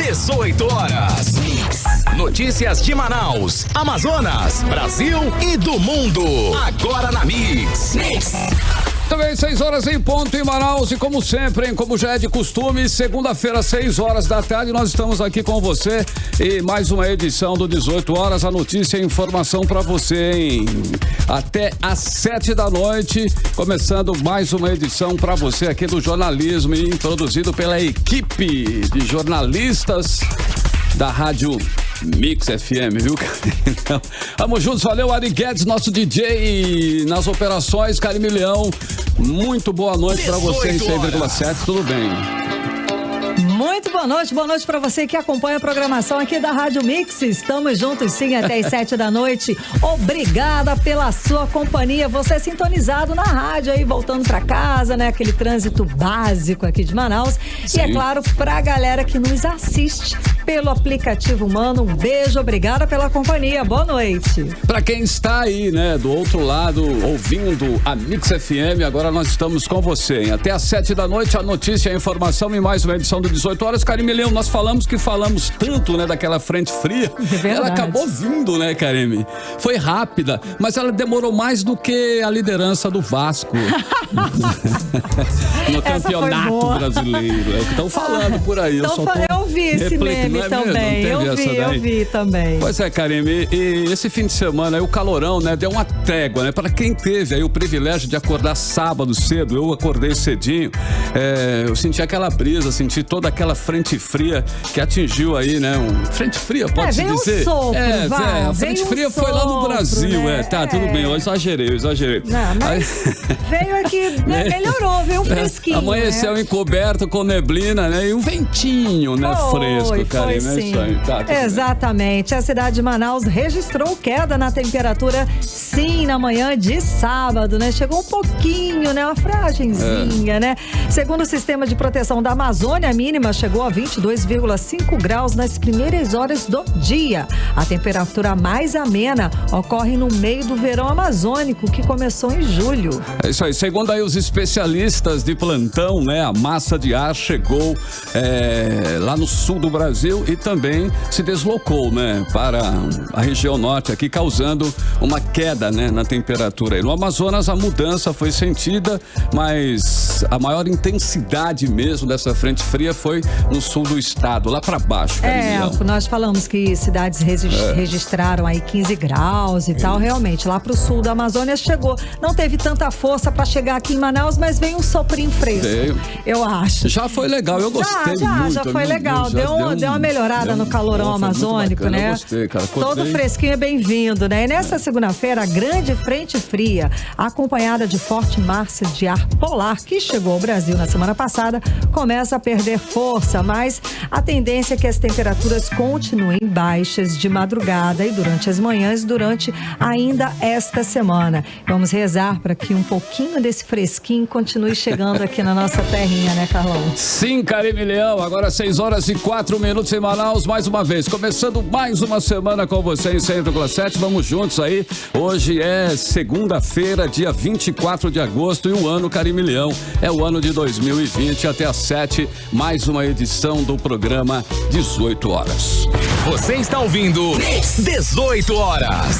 18 horas. Notícias de Manaus, Amazonas, Brasil e do mundo. Agora na Mix. Também 6 horas em ponto em Manaus e como sempre, hein, como já é de costume, segunda-feira, 6 horas da tarde, nós estamos aqui com você e mais uma edição do 18 horas, a notícia e a informação para você, hein? Até às 7 da noite, começando mais uma edição para você aqui do jornalismo e produzido pela equipe de jornalistas da Rádio Mix FM, viu? Então, vamos juntos, valeu Ari Guedes, nosso DJ nas operações, Carime Leão, muito boa noite pra você em 6,7, tudo bem? Muito boa noite para você que acompanha a programação aqui da Rádio Mix. Estamos juntos sim até as 7 da noite. Obrigada pela sua companhia. Você sintonizado na rádio aí, voltando para casa, né? Aquele trânsito básico aqui de Manaus. Sim. E é claro, pra galera que nos assiste pelo aplicativo Humano, um beijo, obrigada pela companhia. Boa noite. Pra quem está aí, né, do outro lado, ouvindo a Mix FM, agora nós estamos com você, hein? Até às 7 da noite, a notícia, a informação e mais uma edição do 18 horas. Carime Leão, nós falamos tanto, né, daquela frente fria. É, ela acabou vindo, né, Carime? Foi rápida, mas ela demorou mais do que a liderança do Vasco no campeonato brasileiro. É o que estão falando por aí. Eu vi esse meme também. Eu vi também. Pois é, Carime, e esse fim de semana aí, o calorão, né, deu uma trégua, né? Para quem teve aí o privilégio de acordar sábado cedo, eu acordei cedinho, eu senti aquela brisa, senti toda aquela frente fria que atingiu aí, né? Frente fria, pode-se dizer? Sopro, a frente fria foi lá no Brasil, né? Tá, tudo bem, eu exagerei. Não, mas veio aqui, né? Melhorou, veio um fresquinho. Amanheceu, né? Encoberto com neblina, né? E um ventinho, né? Fresco, cara. Sim. Tá, exatamente. A cidade de Manaus registrou queda na temperatura, sim, na manhã de sábado, né? Chegou um pouquinho, né? Uma fragenzinha, né? Segundo o Sistema de Proteção da Amazônia, a mínima chegou a 22,5 graus nas primeiras horas do dia. A temperatura mais amena ocorre no meio do verão amazônico, que começou em julho. É isso aí. Segundo aí os especialistas de plantão, né? A massa de ar chegou lá no sul do Brasil e também se deslocou, né? Para a região norte aqui, causando uma queda, né? Na temperatura. E no Amazonas a mudança foi sentida, mas a maior intensidade mesmo dessa frente fria foi no sul do estado, lá para baixo. Nós falamos que cidades registraram aí 15 graus e tal, realmente, lá pro sul da Amazônia chegou. Não teve tanta força para chegar aqui em Manaus, mas veio um soprinho fresco. Eu acho. Já foi legal, eu gostei muito. Já foi legal, deu uma melhorada no calorão amazônico, né? Eu gostei, cara. Todo fresquinho é bem-vindo, né? E nessa segunda-feira, a grande frente fria, acompanhada de forte massa de ar polar, que chegou ao Brasil na semana passada, começa a perder força, mas a tendência é que as temperaturas continuem baixas de madrugada e durante as manhãs, durante ainda esta semana. Vamos rezar para que um pouquinho desse fresquinho continue chegando aqui na nossa terrinha, né, Carlão? Sim, Carime Leão, agora 6 horas e 4 minutos em Manaus, mais uma vez, começando mais uma semana com você em 100,7, vamos juntos aí. Hoje é segunda-feira, dia 24 de agosto e o ano, Carime Leão, é o ano de 2020, até às 7, mais uma edição do programa 18 horas. Você está ouvindo 18 horas.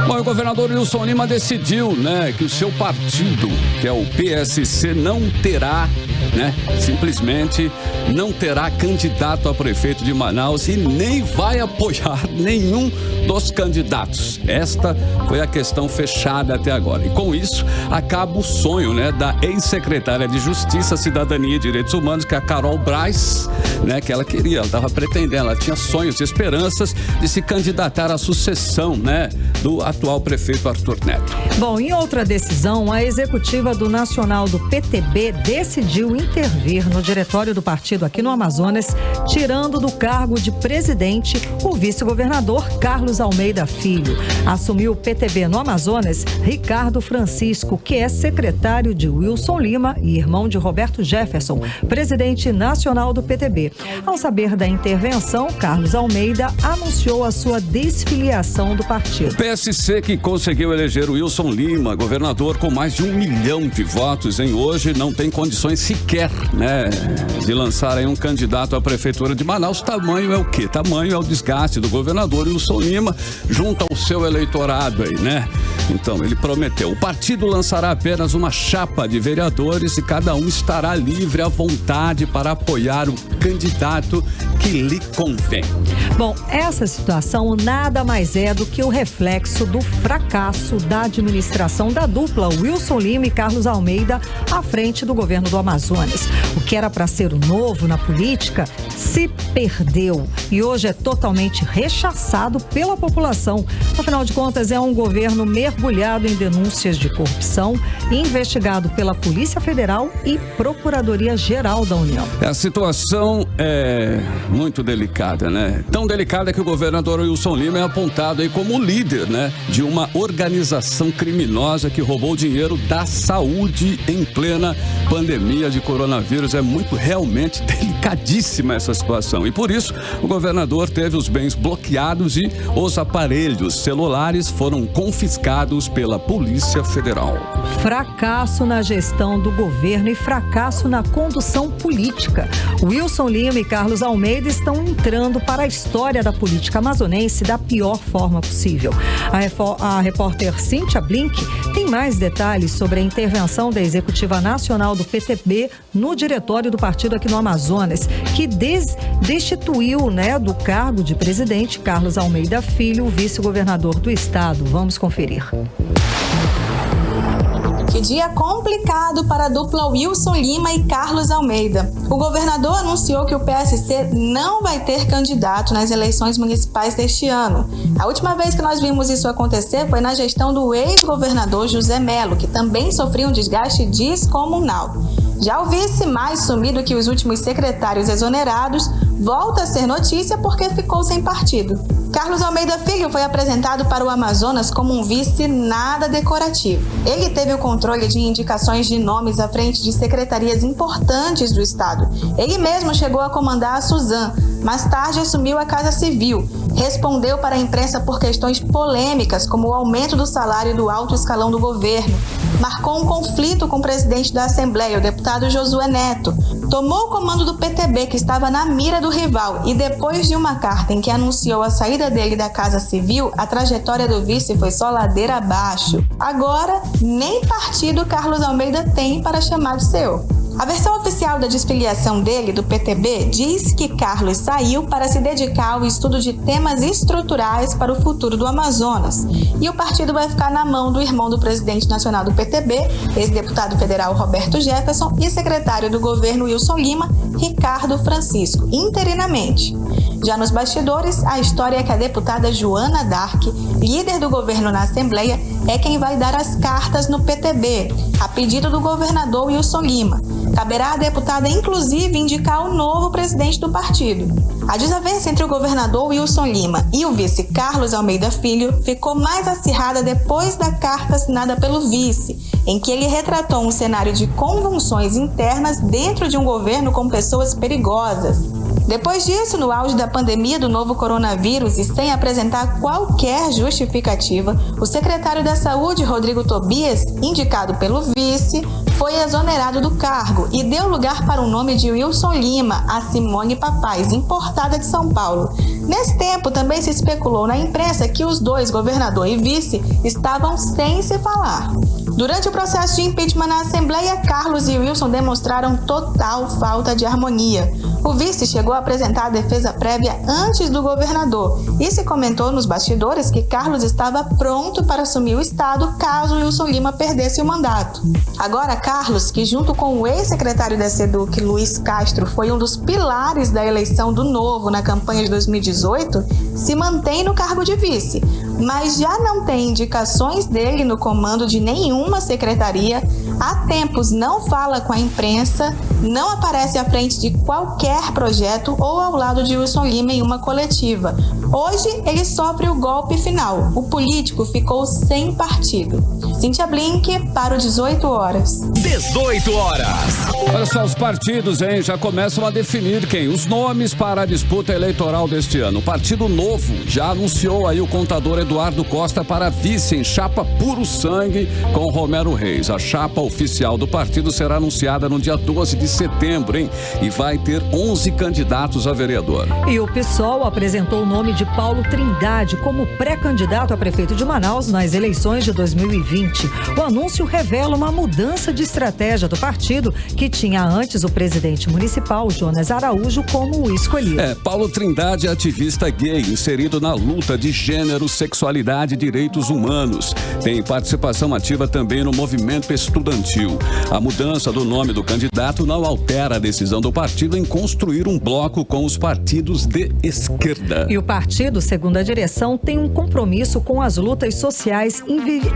Bom, o governador Wilson Lima decidiu, né, que o seu partido, que é o PSC, não terá, né, simplesmente não terá candidato a prefeito de Manaus e nem vai apoiar nenhum dos candidatos. Esta foi a questão fechada até agora. E com isso, acaba o sonho, né, da ex-secretária de Justiça, Cidadania e Direitos Humanos, que é a Carol Braz, né, que ela queria, ela estava pretendendo, ela tinha sonhos e esperanças de se candidatar à sucessão, né, do atual prefeito Arthur Neto. Bom, em outra decisão, a executiva do Nacional do PTB decidiu intervir no diretório do partido aqui no Amazonas, tirando do cargo de presidente o vice-governador Carlos Almeida Filho. Assumiu o PTB no Amazonas Ricardo Francisco, que é secretário de Wilson Lima e irmão de Roberto Jefferson, presidente nacional do PTB. Ao saber da intervenção, Carlos Almeida anunciou a sua desfiliação do partido. O PSC, que conseguiu eleger o Wilson Lima, governador, com mais de 1 milhão de votos, hoje não tem condições sequer, né, de lançar aí um candidato à prefeitura de Manaus, está tamanho é o quê? Tamanho é o desgaste do governador Wilson Lima junto ao seu eleitorado aí, né? Então, ele prometeu. O partido lançará apenas uma chapa de vereadores e cada um estará livre à vontade para apoiar o candidato que lhe convém. Bom, essa situação nada mais é do que o reflexo do fracasso da administração da dupla Wilson Lima e Carlos Almeida à frente do governo do Amazonas. O que era para ser o novo na política se perdeu e hoje é totalmente rechaçado pela população. Afinal de contas, é um governo mergulhado em denúncias de corrupção, investigado pela Polícia Federal e Procuradoria-Geral da União. A situação é muito delicada, né? Tão delicada que o governador Wilson Lima é apontado aí como líder, né, de uma organização criminosa que roubou dinheiro da saúde em plena pandemia de coronavírus. É muito realmente delicadíssima essa situação e por isso o governador teve os bens bloqueados e os aparelhos celulares foram confiscados pela Polícia Federal. Fracasso na gestão do governo e fracasso na condução política. Wilson Lima e Carlos Almeida estão entrando para a história da política amazonense da pior forma possível. A repórter Cíntia Blink tem mais detalhes sobre a intervenção da Executiva Nacional do PTB no diretório do partido aqui no Amazonas, que destituiu, do cargo de presidente Carlos Almeida Filho, vice-governador do estado. Vamos conferir. Que dia complicado para a dupla Wilson Lima e Carlos Almeida. O governador anunciou que o PSC não vai ter candidato nas eleições municipais deste ano. A última vez que nós vimos isso acontecer foi na gestão do ex-governador José Melo, que também sofreu um desgaste descomunal. Já o vice, mais sumido que os últimos secretários exonerados, volta a ser notícia porque ficou sem partido. Carlos Almeida Filho foi apresentado para o Amazonas como um vice nada decorativo. Ele teve o controle de indicações de nomes à frente de secretarias importantes do estado. Ele mesmo chegou a comandar a Suzan, mais tarde assumiu a Casa Civil, respondeu para a imprensa por questões polêmicas como o aumento do salário do alto escalão do governo, marcou um conflito com o presidente da Assembleia, o deputado Josué Neto, tomou o comando do PTB, que estava na mira do rival, e depois de uma carta em que anunciou a saída dele da Casa Civil, a trajetória do vice foi só ladeira abaixo. Agora, nem partido Carlos Almeida tem para chamar de seu. A versão oficial da desfiliação dele, do PTB, diz que Carlos saiu para se dedicar ao estudo de temas estruturais para o futuro do Amazonas. E o partido vai ficar na mão do irmão do presidente nacional do PTB, ex-deputado federal Roberto Jefferson, e secretário do governo Wilson Lima, Ricardo Francisco, interinamente. Já nos bastidores, a história é que a deputada Joana Dark, líder do governo na Assembleia, é quem vai dar as cartas no PTB, a pedido do governador Wilson Lima. Caberá à deputada, inclusive, indicar o novo presidente do partido. A desavença entre o governador Wilson Lima e o vice Carlos Almeida Filho ficou mais acirrada depois da carta assinada pelo vice, em que ele retratou um cenário de convulsões internas dentro de um governo com pessoas perigosas. Depois disso, no auge da pandemia do novo coronavírus e sem apresentar qualquer justificativa, o secretário da Saúde, Rodrigo Tobias, indicado pelo vice, foi exonerado do cargo e deu lugar para o nome de Wilson Lima a Simone Papais, importada de São Paulo. Nesse tempo, também se especulou na imprensa que os dois, governador e vice, estavam sem se falar. Durante o processo de impeachment na Assembleia, Carlos e Wilson demonstraram total falta de harmonia. O vice chegou a apresentar a defesa prévia antes do governador e se comentou nos bastidores que Carlos estava pronto para assumir o estado caso Wilson Lima perdesse o mandato. Agora, Carlos, que junto com o ex-secretário da SEDUC, Luiz Castro, foi um dos pilares da eleição do Novo na campanha de 2018, se mantém no cargo de vice, mas já não tem indicações dele no comando de nenhuma secretaria, há tempos não fala com a imprensa, não aparece à frente de qualquer projeto ou ao lado de Wilson Lima em uma coletiva. Hoje, ele sofre o golpe final. O político ficou sem partido. Cíntia Blink para o 18 horas. 18 horas. Olha só, os partidos, já começam a definir os nomes para a disputa eleitoral deste ano. O Partido Novo já anunciou aí o contador Eduardo Costa para vice em chapa puro sangue com Romero Reis. A chapa oficial do partido será anunciada no dia 12 de setembro, hein? E vai ter 11 candidatos a vereador. E o PSOL apresentou o nome de Paulo Trindade como pré-candidato a prefeito de Manaus nas eleições de 2020. O anúncio revela uma mudança de estratégia do partido, que tinha antes o presidente municipal, Jonas Araújo, como o escolhido. Paulo Trindade é ativista gay, inserido na luta de gênero, sexualidade e direitos humanos. Tem participação ativa também no movimento estudantil. A mudança do nome do candidato não altera a decisão do partido em construir um bloco com os partidos de esquerda. E o partido, segundo a direção, tem um compromisso com as lutas sociais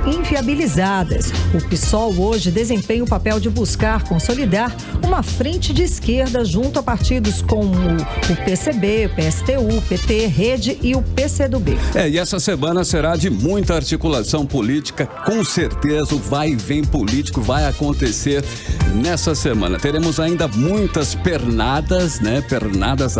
inviabilizadas. O PSOL hoje desempenha o papel de buscar consolidar uma frente de esquerda junto a partidos como o PCB, o PSTU, o PT, Rede e o PCdoB. E essa semana será de muita articulação política, com certeza o vai e vem político vai acontecer nessa semana. Teremos ainda muitas pernadas, né? Pernadas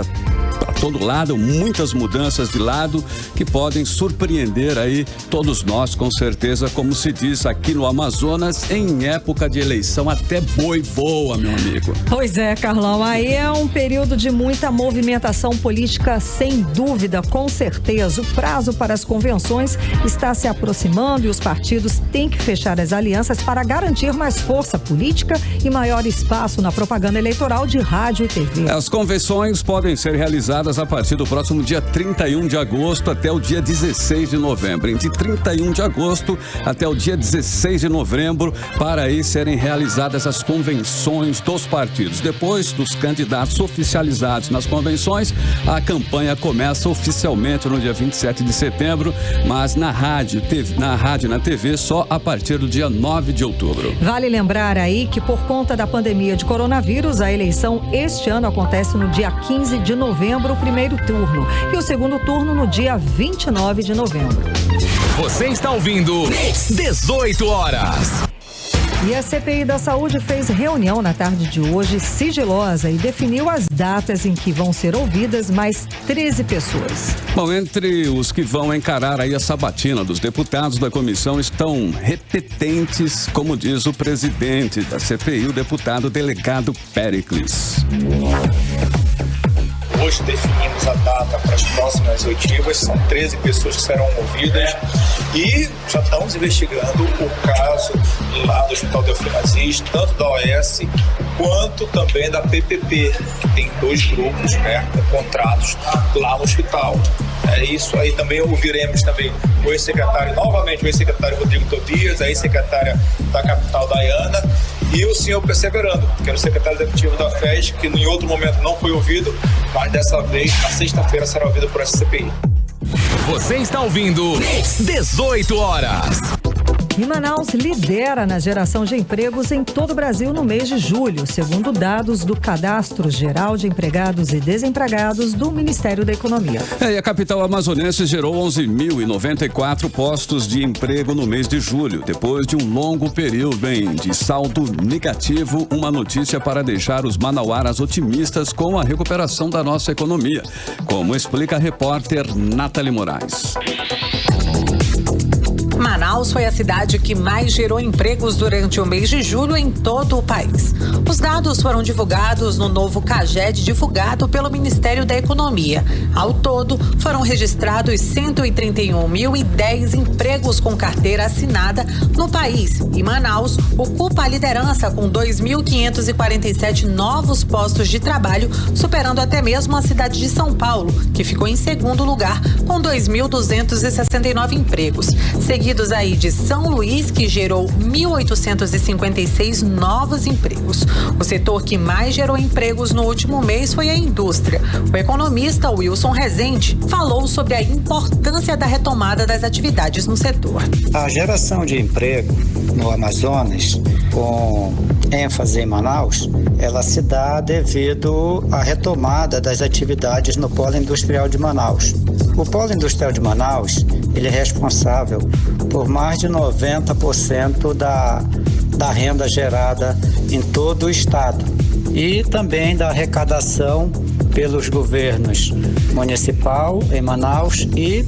para todo lado, muitas mudanças de lado que podem surpreender aí todos nós, com certeza, como se diz aqui no Amazonas, em época de eleição até boi voa, meu amigo. Pois é, Carlão, aí é um período de muita movimentação política, sem dúvida, com certeza. O prazo para as convenções está se aproximando e os partidos têm que fechar as alianças para garantir mais força política e maior espaço na propaganda eleitoral de rádio e TV. As convenções podem ser realizadas a partir do próximo dia 31 de agosto até o dia 16 de novembro. Entre 31 de agosto até o dia 16 de novembro, para aí serem realizadas as convenções dos partidos. Depois dos candidatos oficializados nas convenções, a campanha começa oficialmente no dia 27 de setembro, mas na rádio e na TV só a partir do dia 9 de outubro. Vale lembrar aí que por conta da pandemia de coronavírus, a eleição este ano acontece no dia 15 de novembro, o primeiro turno, e o segundo turno no dia 29 de novembro. Você está ouvindo 18 horas. E a CPI da Saúde fez reunião na tarde de hoje, sigilosa, e definiu as datas em que vão ser ouvidas mais 13 pessoas. Bom, entre os que vão encarar aí a sabatina dos deputados da comissão estão repetentes, como diz o presidente da CPI, o deputado delegado Péricles. Hoje definimos a data para as próximas oitivas, são 13 pessoas que serão ouvidas e já estamos investigando o caso lá do Hospital Delfim Aziz, tanto da OS quanto também da PPP, que tem 2 grupos, né, com contratos lá no hospital. É isso aí, também ouviremos também o ex-secretário, novamente o ex-secretário Rodrigo Tobias, a ex-secretária da capital, Dayana, e o senhor Perseverando, que era o secretário executivo da FES, que em outro momento não foi ouvido, mas dessa vez, na sexta-feira, será ouvido por essa CPI. Você está ouvindo 18 horas. E Manaus lidera na geração de empregos em todo o Brasil no mês de julho, segundo dados do Cadastro Geral de Empregados e Desempregados do Ministério da Economia. E a capital amazonense gerou 11.094 postos de emprego no mês de julho, depois de um longo período de saldo negativo, uma notícia para deixar os manauaras otimistas com a recuperação da nossa economia, como explica a repórter Nathalie Moraes. Manaus foi a cidade que mais gerou empregos durante o mês de julho em todo o país. Os dados foram divulgados no novo CAGED divulgado pelo Ministério da Economia. Ao todo, foram registrados 131.010 empregos com carteira assinada no país. E Manaus ocupa a liderança com 2.547 novos postos de trabalho, superando até mesmo a cidade de São Paulo, que ficou em segundo lugar com 2.269 empregos. Seguidos aí de São Luís, que gerou 1.856 novos empregos. O setor que mais gerou empregos no último mês foi a indústria. O economista Wilson Rezende falou sobre a importância da retomada das atividades no setor. A geração de emprego no Amazonas, com ênfase em Manaus, ela se dá devido à retomada das atividades no polo industrial de Manaus. O polo industrial de Manaus, ele é responsável por mais de 90% da renda gerada em todo o estado e também da arrecadação pelos governos municipal em Manaus e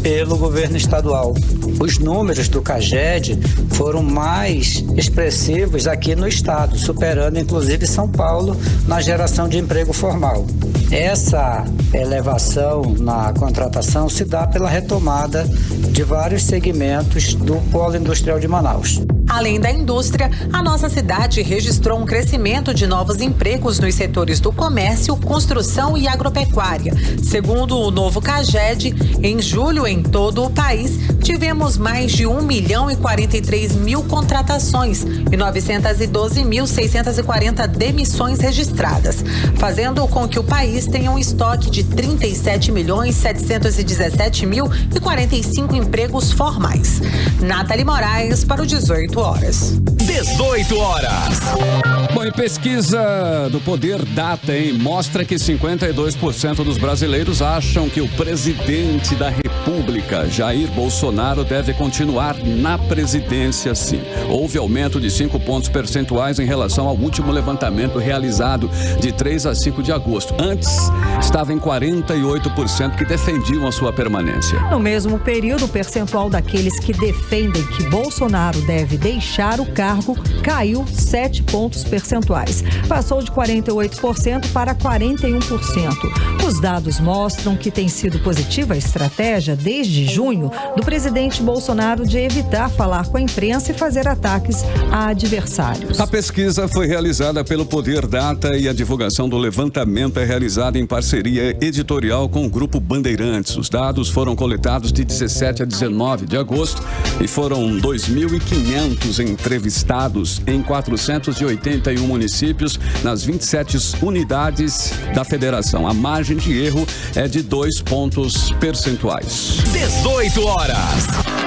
pelo governo estadual. Os números do CAGED foram mais expressivos aqui no estado, superando inclusive São Paulo na geração de emprego formal. Essa elevação na contratação se dá pela retomada de vários segmentos do polo industrial de Manaus. Além da indústria, a nossa cidade registrou um crescimento de novos empregos nos setores do comércio, construção e agropecuária. Segundo o novo CAGED, em julho, em todo o país, tivemos mais de 1.043.000 contratações e 912.640 demissões registradas, fazendo com que o país tenha um estoque de 37.717.045 empregos formais. Nathalie Moraes para o 18 horas. 18 horas. Bom, e pesquisa do Poder Data, mostra que 52% dos brasileiros acham que o presidente da República, Jair Bolsonaro, deve continuar na presidência, sim. Houve aumento de 5 pontos percentuais em relação ao último levantamento realizado de 3 a 5 de agosto. Antes, estava em 48% que defendiam a sua permanência. No mesmo período, o percentual daqueles que defendem que Bolsonaro deve deixar o cargo caiu 7 pontos percentuais. Passou de 48% para 41%. Os dados mostram que tem sido positiva a estratégia desde junho do presidente Bolsonaro de evitar falar com a imprensa e fazer ataques a adversários. A pesquisa foi realizada pelo Poder Data e a divulgação do levantamento é realizada em parceria editorial com o Grupo Bandeirantes. Os dados foram coletados de 17 a 19 de agosto e foram 2.500 entrevistados em 481 municípios nas 27 unidades da federação. A margem de erro é de 2 pontos percentuais. 18 horas.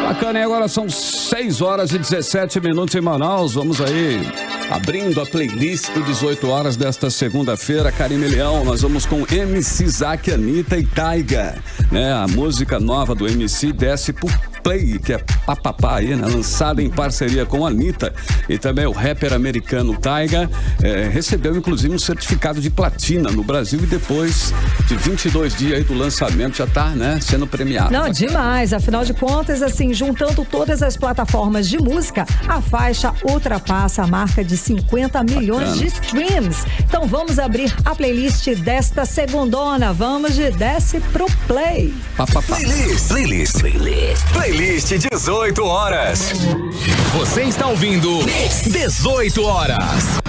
Bacana, e agora são 6 horas e 17 minutos em Manaus. Vamos aí abrindo a playlist do 18 horas desta segunda-feira. Karime Leão, nós vamos com MC Zack, Anitta e Taiga, né? A música nova do MC desce por Play, que é papapá aí, né? Lançada em parceria com a Anitta e também o rapper americano Taiga, recebeu inclusive um certificado de platina no Brasil e depois de 22 dias aí do lançamento já tá, né, sendo premiado. Não, demais, afinal de contas, assim, juntando todas as plataformas de música, a faixa ultrapassa a marca de 50 milhões de streams. Então vamos abrir a playlist desta segundona, vamos de Desce pro Play. Papapá. Playlist 18 horas. Você está ouvindo 18 horas.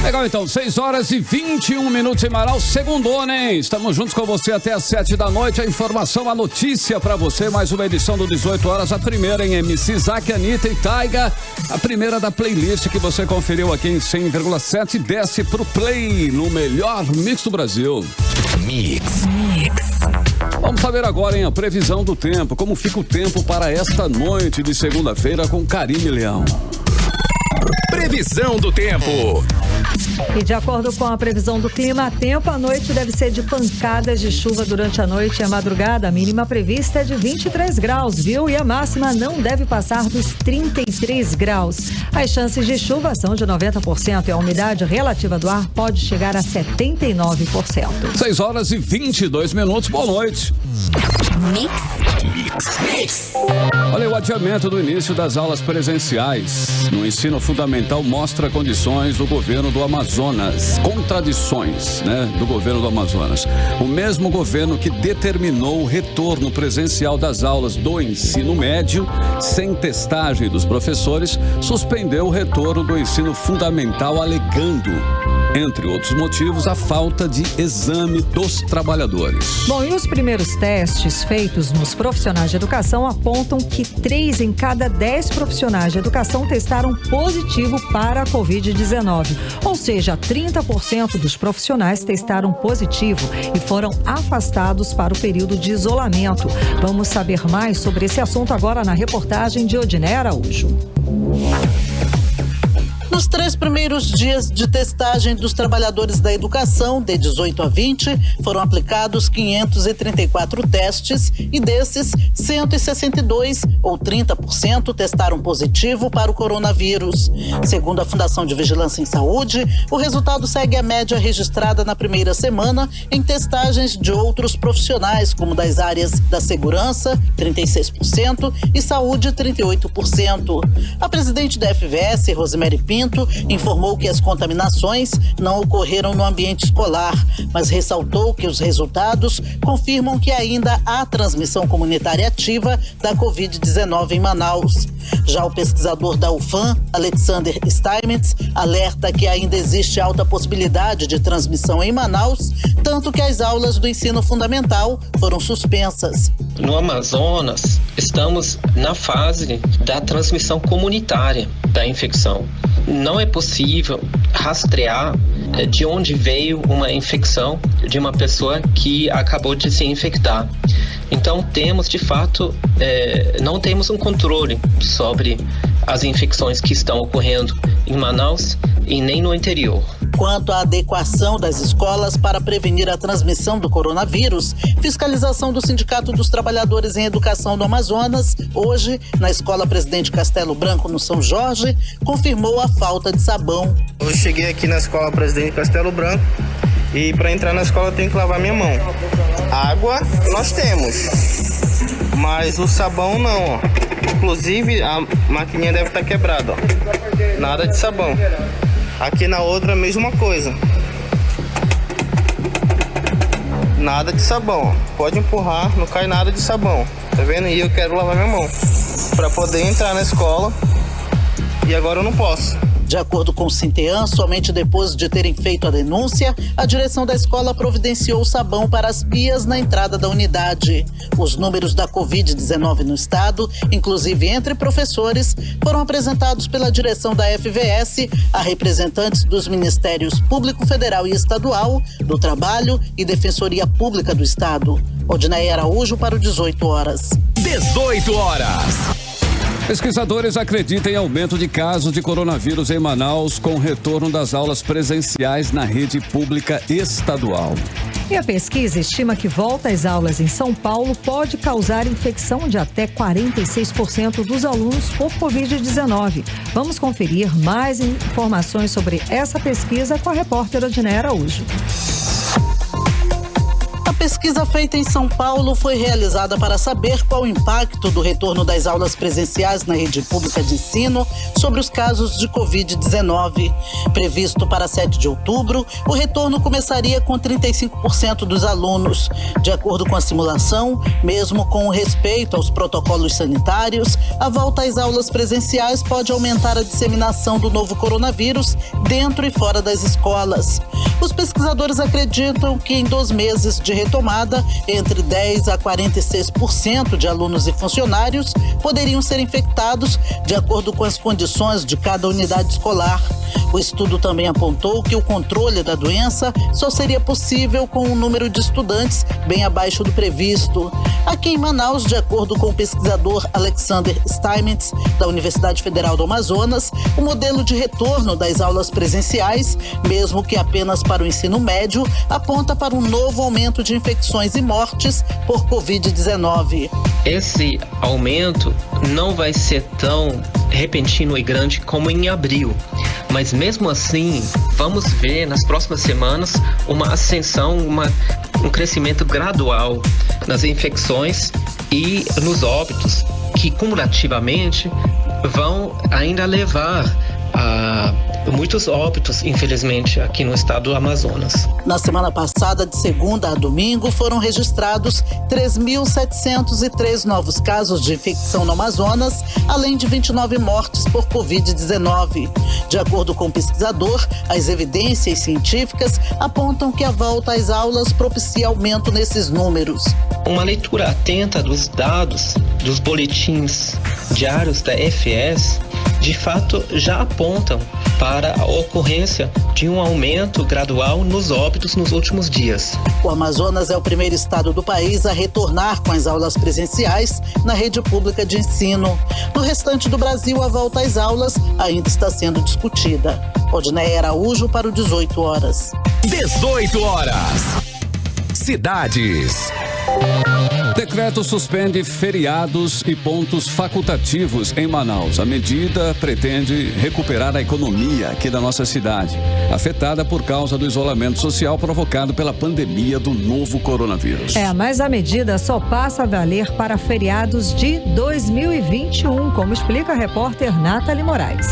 Legal, então, 6 horas e 21 minutos em Manaus, segundona, hein? Estamos juntos com você até às 7 da noite. A informação, a notícia pra você, mais uma edição do 18 horas, a primeira em MC Zack, Anitta e Taiga, a primeira da playlist que você conferiu aqui em 100,7, desce pro Play, no melhor mix do Brasil. Mix. Vamos saber agora, a previsão do tempo, como fica o tempo para esta noite de segunda-feira com Karime Leão. Previsão do tempo. E de acordo com a previsão do clima, tempo à noite deve ser de pancadas de chuva durante a noite e a madrugada. A mínima prevista é de 23 graus, viu? E a máxima não deve passar dos 33 graus. As chances de chuva são de 90% e a umidade relativa do ar pode chegar a 79%. 6 horas e 22 minutos, boa noite. Mix. Olha, o adiamento do início das aulas presenciais no ensino fundamental mostra condições do governo do Amazonas, contradições, né, do governo do Amazonas. O mesmo governo que determinou o retorno presencial das aulas do ensino médio, sem testagem dos professores, suspendeu o retorno do ensino fundamental, alegando, entre outros motivos, a falta de exame dos trabalhadores. Bom, e os primeiros testes feitos nos profissionais de educação apontam que 3 em cada 10 profissionais de educação testaram positivo para a Covid-19. Ou seja, 30% dos profissionais testaram positivo e foram afastados para o período de isolamento. Vamos saber mais sobre esse assunto agora na reportagem de Odiné Araújo. No Nos 3 primeiros dias de testagem dos trabalhadores da educação, de 18 a 20, foram aplicados 534 testes e desses, 162, ou 30%, testaram positivo para o coronavírus. Segundo a Fundação de Vigilância em Saúde, o resultado segue a média registrada na primeira semana em testagens de outros profissionais, como das áreas da segurança, 36%, e saúde, 38%. A presidente da FVS, Rosemary Pinto, informou que as contaminações não ocorreram no ambiente escolar, mas ressaltou que os resultados confirmam que ainda há transmissão comunitária ativa da Covid-19 em Manaus. Já o pesquisador da UFAM, Alexander Steinmetz, alerta que ainda existe alta possibilidade de transmissão em Manaus, tanto que as aulas do ensino fundamental foram suspensas. No Amazonas, estamos na fase da transmissão comunitária da infecção. Não é possível rastrear de onde veio uma infecção de uma pessoa que acabou de se infectar. Então, temos, de fato, não temos um controle sobre as infecções que estão ocorrendo em Manaus e nem no interior. Quanto à adequação das escolas para prevenir a transmissão do coronavírus, fiscalização do Sindicato dos Trabalhadores em Educação do Amazonas, hoje, na Escola Presidente Castelo Branco, no São Jorge, confirmou a falta de sabão. Eu cheguei aqui na Escola Presidente Castelo Branco e para entrar na escola eu tenho que lavar minha mão. Água nós temos, mas o sabão não, ó. Inclusive a maquininha deve estar quebrada, ó. Nada de sabão. Aqui na outra a mesma coisa. Nada de sabão. Pode empurrar, não cai nada de sabão. Tá vendo? E eu quero lavar minha mão para poder entrar na escola. E agora eu não posso. De acordo com o Sintean, somente depois de terem feito a denúncia, a direção da escola providenciou sabão para as pias na entrada da unidade. Os números da Covid-19 no estado, inclusive entre professores, foram apresentados pela direção da FVS a representantes dos Ministérios Público Federal e Estadual, do Trabalho e Defensoria Pública do Estado. Odinaia Araújo para o 18 horas. 18 horas. Pesquisadores acreditam em aumento de casos de coronavírus em Manaus com o retorno das aulas presenciais na rede pública estadual. E a pesquisa estima que volta às aulas em São Paulo pode causar infecção de até 46% dos alunos por Covid-19. Vamos conferir mais informações sobre essa pesquisa com a repórter Odinaia Araújo. A pesquisa feita em São Paulo foi realizada para saber qual o impacto do retorno das aulas presenciais na rede pública de ensino sobre os casos de Covid-19. Previsto para 7 de outubro, o retorno começaria com 35% dos alunos. De acordo com a simulação, mesmo com o respeito aos protocolos sanitários, a volta às aulas presenciais pode aumentar a disseminação do novo coronavírus dentro e fora das escolas. Os pesquisadores acreditam que em 2 meses de retomada, entre 10% a 46% de alunos e funcionários poderiam ser infectados de acordo com as condições de cada unidade escolar. O estudo também apontou que o controle da doença só seria possível com um número de estudantes bem abaixo do previsto. Aqui em Manaus, de acordo com o pesquisador Alexander Steinmetz, da Universidade Federal do Amazonas, o modelo de retorno das aulas presenciais, mesmo que apenas para o ensino médio, aponta para um novo aumento de infecções e mortes por Covid-19. Esse aumento não vai ser tão repentino e grande como em abril, mas mesmo assim vamos ver nas próximas semanas uma ascensão, um crescimento gradual nas infecções e nos óbitos, que cumulativamente vão ainda levar a muitos óbitos, infelizmente, aqui no estado do Amazonas. Na semana passada, de segunda a domingo, foram registrados 3.703 novos casos de infecção no Amazonas, além de 29 mortes por Covid-19. De acordo com o pesquisador, as evidências científicas apontam que a volta às aulas propicia aumento nesses números. Uma leitura atenta dos dados dos boletins diários da FS de fato já apontam para a ocorrência de um aumento gradual nos óbitos nos últimos dias. O Amazonas é o primeiro estado do país a retornar com as aulas presenciais na rede pública de ensino. No restante do Brasil, a volta às aulas ainda está sendo discutida. Odneia Araújo para o 18 horas. 18 horas. Cidades. Decreto suspende feriados e pontos facultativos em Manaus. A medida pretende recuperar a economia aqui da nossa cidade, afetada por causa do isolamento social provocado pela pandemia do novo coronavírus. Mas a medida só passa a valer para feriados de 2021, como explica a repórter Nathalie Moraes.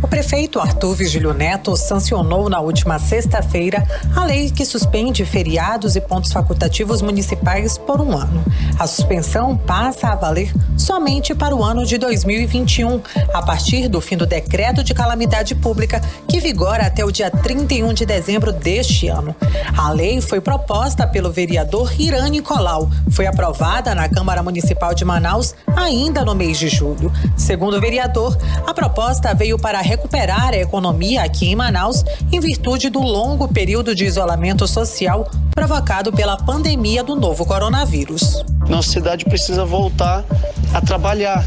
O prefeito Arthur Vigílio Neto sancionou na última sexta-feira a lei que suspende feriados e pontos facultativos municipais por um ano. A suspensão passa a valer somente para o ano de 2021, a partir do fim do decreto de calamidade pública que vigora até o dia 31 de dezembro deste ano. A lei foi proposta pelo vereador Irã Nicolau. Foi aprovada na Câmara Municipal de Manaus ainda no mês de julho. Segundo o vereador, a proposta veio para recuperar a economia aqui em Manaus em virtude do longo período de isolamento social provocado pela pandemia do novo coronavírus. Nossa cidade precisa voltar a trabalhar.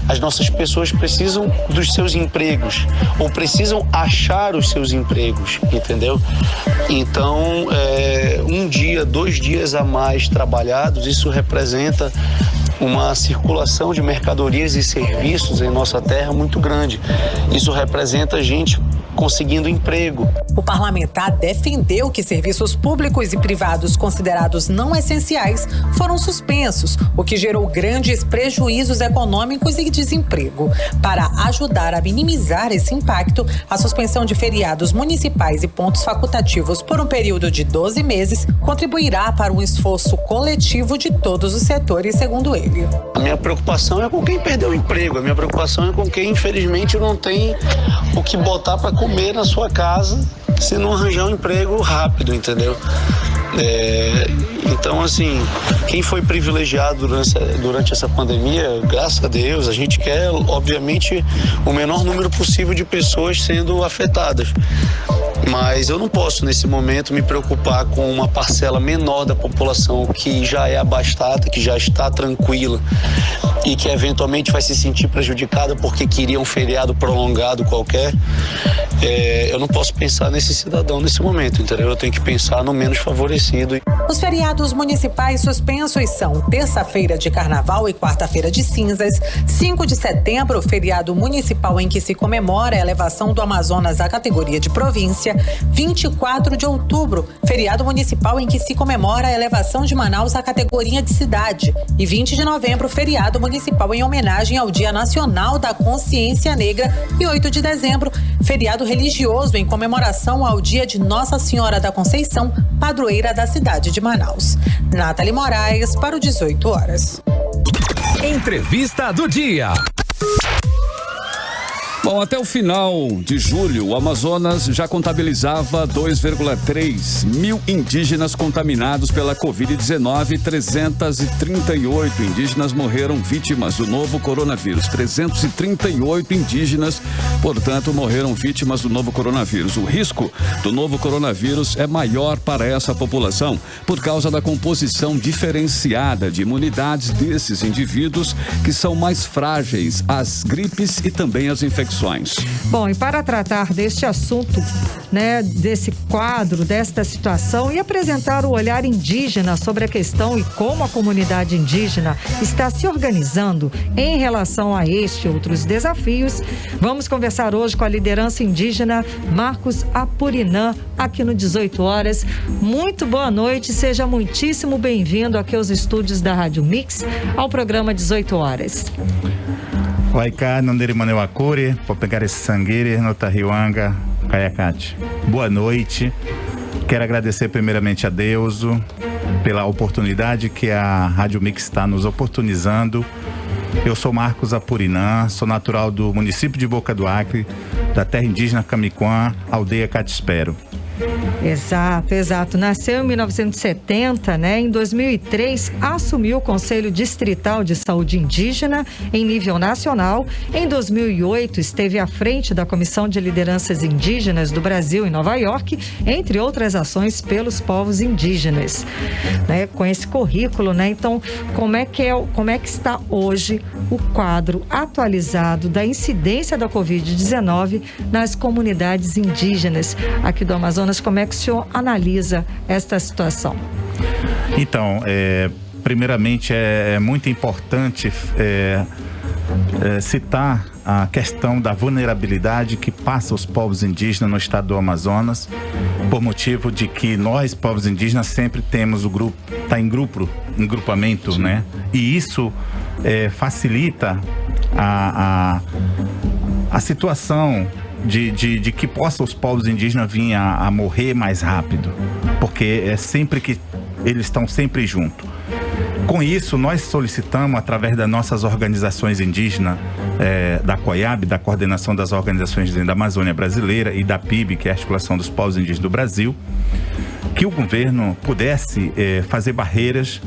As nossas pessoas precisam dos seus empregos ou precisam achar os seus empregos, entendeu? Então, um dia, 2 dias a mais trabalhados, isso representa uma circulação de mercadorias e serviços em nossa terra muito grande. Isso representa gente conseguindo emprego. O parlamentar defendeu que serviços públicos e privados considerados não essenciais foram suspensos, o que gerou grandes prejuízos econômicos e desemprego. Para ajudar a minimizar esse impacto, a suspensão de feriados municipais e pontos facultativos por um período de 12 meses contribuirá para um esforço coletivo de todos os setores, segundo ele. A minha preocupação é com quem perdeu o emprego, a minha preocupação é com quem, infelizmente, não tem o que botar para comer na sua casa se não arranjar um emprego rápido, entendeu? Então, assim, quem foi privilegiado durante essa pandemia, graças a Deus, a gente quer, obviamente, o menor número possível de pessoas sendo afetadas. Mas eu não posso, nesse momento, me preocupar com uma parcela menor da população que já é abastada, que já está tranquila e que eventualmente vai se sentir prejudicada porque queria um feriado prolongado qualquer. Eu não posso pensar nesse cidadão nesse momento, entendeu? Eu tenho que pensar no menos favorecido. Os feriados municipais suspensos são terça-feira de carnaval e quarta-feira de cinzas, 5 de setembro, feriado municipal em que se comemora a elevação do Amazonas à categoria de província, 24 de outubro, feriado municipal em que se comemora a elevação de Manaus à categoria de cidade, e 20 de novembro, feriado municipal em homenagem ao Dia Nacional da Consciência Negra, e 8 de dezembro, feriado religioso em comemoração ao dia de Nossa Senhora da Conceição, padroeira da cidade de Manaus. Nathalie Moraes para o 18 horas. Entrevista do dia. Bom, até o final de julho, o Amazonas já contabilizava 2,3 mil indígenas contaminados pela Covid-19. 338 indígenas morreram vítimas do novo coronavírus. 338 indígenas, portanto, morreram vítimas do novo coronavírus. O risco do novo coronavírus é maior para essa população por causa da composição diferenciada de imunidades desses indivíduos que são mais frágeis às gripes e também às infecções. Bom, e para tratar deste assunto, desse quadro, desta situação e apresentar o olhar indígena sobre a questão e como a comunidade indígena está se organizando em relação a este e outros desafios, vamos conversar hoje com a liderança indígena Marcos Apurinã, aqui no 18 horas. Muito boa noite, seja muitíssimo bem-vindo aqui aos estúdios da Rádio Mix, ao programa 18 horas. Waiká, Nanderimaneuacure, Popegare Sanguire, Notariwanga, Kayakate. Boa noite. Quero agradecer primeiramente a Deus pela oportunidade que a Rádio Mix está nos oportunizando. Eu sou Marcos Apurinã, sou natural do município de Boca do Acre, da terra indígena Camiquã, aldeia Catispero. Exato. Nasceu em 1970, né? Em 2003, assumiu o Conselho Distrital de Saúde Indígena em nível nacional. Em 2008, esteve à frente da Comissão de Lideranças Indígenas do Brasil em Nova York, entre outras ações pelos povos indígenas, né? Com esse currículo, né? Então, como é que está hoje o quadro atualizado da incidência da Covid-19 nas comunidades indígenas aqui do Amazonas? Como é que o senhor analisa esta situação? Então, primeiramente é muito importante citar a questão da vulnerabilidade que passa os povos indígenas no estado do Amazonas, por motivo de que nós, povos indígenas, sempre temos o grupo, está em grupamento, sim, né? E isso facilita a situação de que possa os povos indígenas vir a morrer mais rápido, porque é sempre que eles estão sempre juntos. Com isso, nós solicitamos, através das nossas organizações indígenas, da COIAB, da Coordenação das Organizações Indígenas da Amazônia Brasileira, e da PIB, que é a Articulação dos Povos Indígenas do Brasil, que o governo pudesse fazer barreiras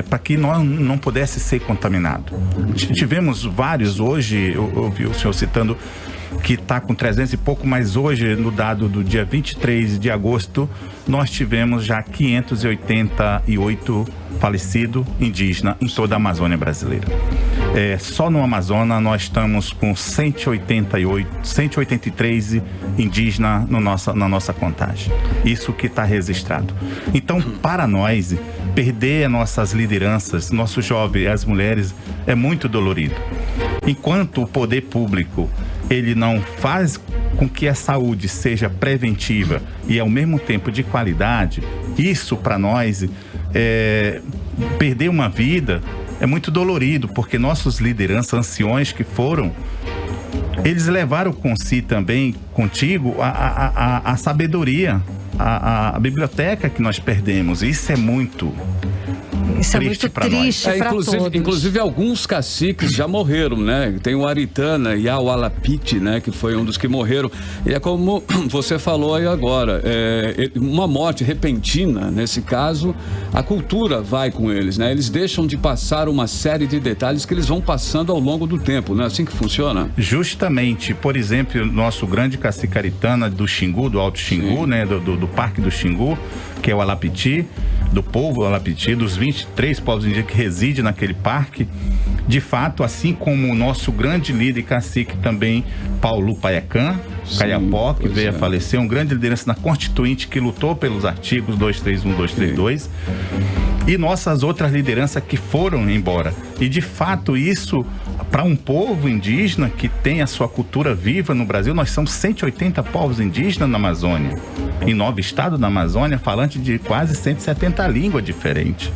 para que não pudesse ser contaminado. Tivemos vários, hoje, eu ouvi o senhor citando que está com 300 e pouco, mas hoje, no dado do dia 23 de agosto, nós tivemos já 588 falecidos indígenas em toda a Amazônia brasileira. Só no Amazonas nós estamos com 183 indígenas na nossa contagem. Isso que está registrado. Então, para nós, perder as nossas lideranças, nossos jovens, as mulheres, é muito dolorido. Enquanto o poder público ele não faz com que a saúde seja preventiva e ao mesmo tempo de qualidade, isso para nós, perder uma vida é muito dolorido, porque nossos lideranças, anciões que foram, eles levaram contigo a sabedoria, a biblioteca que nós perdemos. Isso é muito... Isso triste, é muito triste para todos. Inclusive, alguns caciques já morreram, né? Tem o Aritana e o Alapiti, né? Que foi um dos que morreram. E é como você falou aí agora, uma morte repentina, nesse caso, a cultura vai com eles, né? Eles deixam de passar uma série de detalhes que eles vão passando ao longo do tempo, não é assim que funciona? Justamente. Por exemplo, nosso grande cacique Aritana do Xingu, do Alto Xingu, né? Do Parque do Xingu, que é o Alapiti, do povo Alapiti, dos 23 povos indígenas que residem naquele parque. De fato, assim como o nosso grande líder e cacique também, Paulo Paiacã, Caiapó, que veio a falecer, um grande liderança na Constituinte que lutou pelos artigos 231, 232, e nossas outras lideranças que foram embora. E de fato isso, para um povo indígena que tem a sua cultura viva no Brasil, nós somos 180 povos indígenas na Amazônia, em 9 estados da Amazônia, falante de quase 170 línguas diferentes.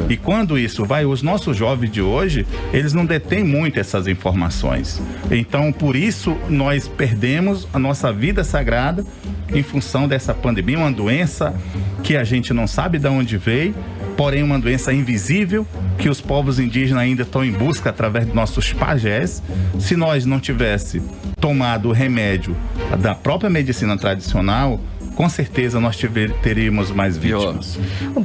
E quando isso vai, os nossos jovens de hoje, eles não detêm muito essas informações. Então, por isso, nós perdemos a nossa vida sagrada em função dessa pandemia, uma doença que a gente não sabe de onde veio, porém uma doença invisível, que os povos indígenas ainda estão em busca através dos nossos pajés. Se nós não tivesse tomado o remédio da própria medicina tradicional, com certeza nós teríamos mais vítimas.